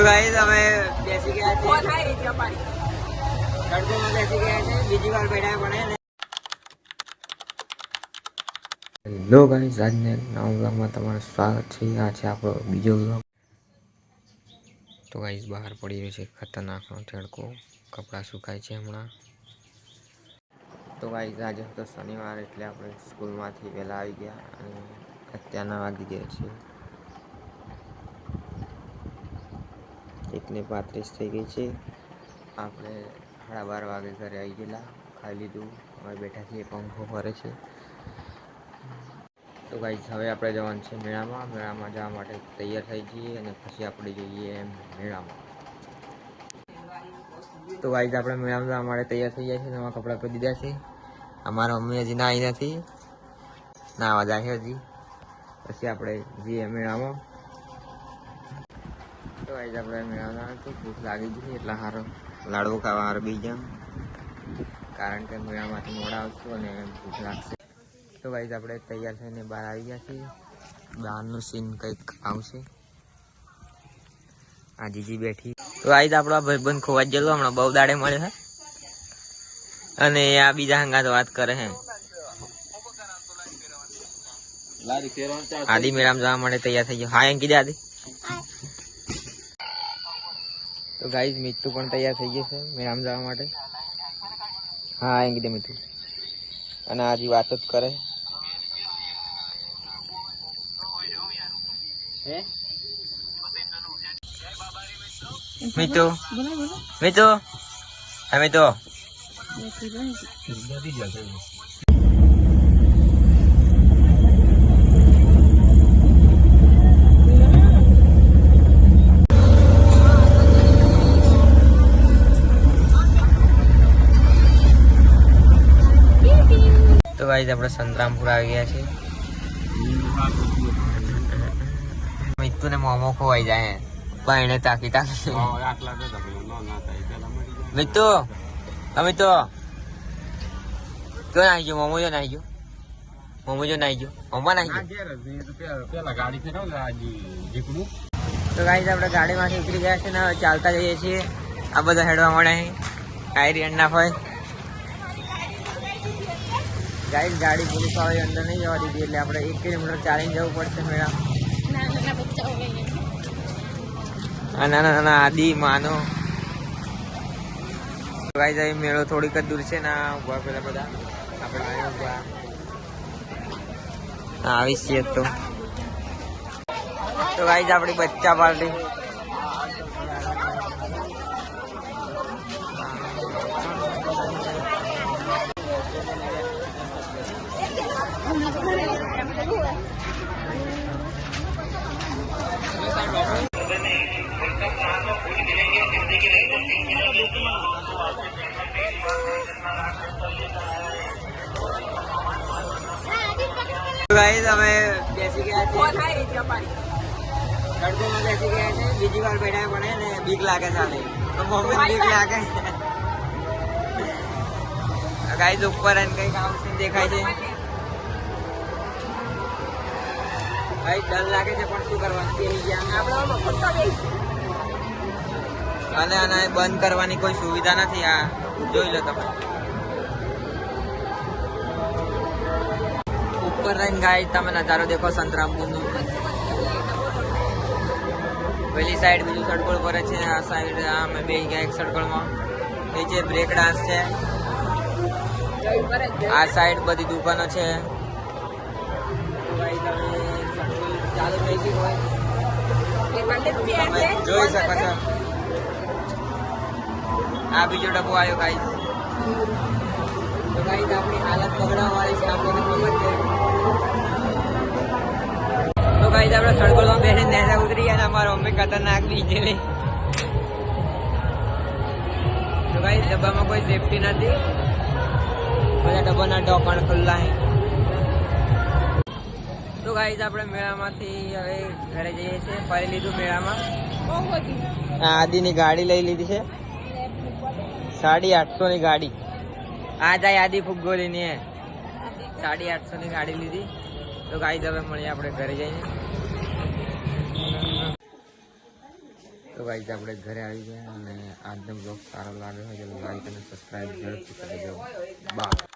Guys અમે બેસી ગયા છે ફોન આવી રહી છે અમારી ગરદનમાં બેસી ગયા છે બીજી વાર બેઠા પણ હેલો ગાઈસ આજને નવા વ્લોગમાં તમારું સ્વાગત છે આ છે આપણો બીજો વ્લોગ તો ગાઈસ બહાર પડી રહ્યો છે ખતરનાકનો તડકો કપડાં સુકાય છે હમણાં તો ગાઈસ આજે હતો શનિવાર એટલે આપણે સ્કૂલમાંથી વહેલા આવી ગયા અને અત્યારના વાગી ગયા છે 1:35 થઈ ગઈ છે આપણે 12:30 વાગે ઘરે આવી ગયેલા ખાઈ લીધું હવે બેઠા છીએ પંખો ફરે છે તો ગાઈસ હવે આપણે જવાનું છે મેળામાં જવા માટે તૈયાર થઈ જઈએ અને પછી આપણે જઈએ મેળામાં તો ગાઈસ આપણે મેળામાં જવા માટે તૈયાર થઈ ગયા છે નવા કપડાં પહેરી દીધા છે અમારા મમ્મી હજી ના આવી નથી નાવા જાય છે હજી પછી આપણે જઈએ મેળામાં તો ગાઈસ આપણે મેળામાં તો ભૂખ લાગી ગઈ એટલા સારો લાડવો ખાવા હાર બી જામ કારણ કે મેળામાંથી મોડા આવશું અને ભૂખ લાગશે તો ગાઈસ આપણે તૈયાર થઈને બહાર આવી ગયા છીએ બહારનું સીન કંઈક આવશે આ જીજી બેઠી તો ગાઈસ આપણો ભાઈબંધ ખોવાઈ ગયેલો હમણાં બહુ દાડે મળે છે અને આ બીજા હંગાત વાત કરે છે આદિ મેળામાં જવા માટે તૈયાર થઈ ગયો હા એમ કીધે આદિ તો ગાઈસ મીઠું પણ તૈયાર થઈ ગયું છે મેળામાં જવા માટે હા એમ કીધે મીઠું અને આજી વાત જ કરે મીઠું મીઠું હા મીઠું તો ગાઈસ આપણે સંતરામપુર આવી ગયા છે મિત્તુ ને મોમો ખોવાઈ જાય બાયણે તાકી તાકી મિત્તુ અમે તો ક્યાં આવી ગયો મોમો જો નાઈ ગયો મોમો જો નાઈ ગયો મોમા નાઈ ગયો તો ગાઈસ આપણે ગાડીમાંથી ઉતરી ગયા છે ને ચાલતા જઈએ છીએ આ બધા હેડવા મળે કાયરી અંડા હોય ગાઈસ ગાડી પોલીસ વાળી અંદર નહીં જવા દીધી એટલે આપણે 1 કિલોમીટર ચાલીને જવું પડશે મેળા નાના નાના આદિ માનો ગાઈસ અહીં મેળો થોડીક જ દૂર છે ને ઉભા પેલા બધા આપણે ઉભા આવી છીએ તો ગાઈસ આપણી બચ્ચા પાર્ટી ગાઈસ અમે બેસી ગયા છે ફોન આવી રહી છે અમારી ગરદનમાં બેસી ગયા છે બીજી વાર બેઠા પણ ને બીક લાગે સાલે તો મમ્મી બીક લાગે ગાઈસ ઉપર અને કઈ કામ સીન દેખાય છે ગાઈસ ડર લાગે છે પણ શું કરવાનું કેવી ગયા આપણે અને બંધ કરવાની કોઈ સુવિધા નથી આ જોઈ લો તમે ઉપર રહીને ગાઈસ તમે નજારો દેખો સંતરામપુરનો પેલી સાઈડ બીજું સડકોળ પર છે આ સાઈડ અમે બે ગયા એક સડકોળમાં નીચે બ્રેક ડાન્સ છે આ સાઈડ બધી દુકાનો છે ચાલુ થઈ ગઈ હોય તમે જોઈ શકો છો આ બીજો ડબ્બો આવ્યો ગાઈસ તો ગાઈસ આપણી હાલત બગડવા વાળી છે આપણને ખબર છે તો ગાઈસ આપણે સડકોળમાં બેસીને નેચા ઉતરી ગયા અને અમારા મમ્મી ખતરનાક બીજેલી તો ગાઈસ ડબ્બામાં કોઈ સેફટી નથી બધા ડબ્બાના ઢોકણ ખુલ્લા છે તો ગાઈસ આપણે મેળામાંથી હવે ઘરે જઈએ છીએ ફરી લીધું મેળામાં આદિની ગાડી લઈ લીધી છે 850 ની ગાડી આ જાય આદિ ફુગ્ગો લઈને 850 ની ગાડી લીધી તો ગાઈસ હવે મળીએ આપણે ઘરે જઈને તો ગાઈઝ આપણે ઘરે આવી ગયા અને આજનો બ્લોગ સારો લાગ્યો હોય તો લાઈક અને સબસ્ક્રાઈબ જરૂરથી કરી દેજો. બાય.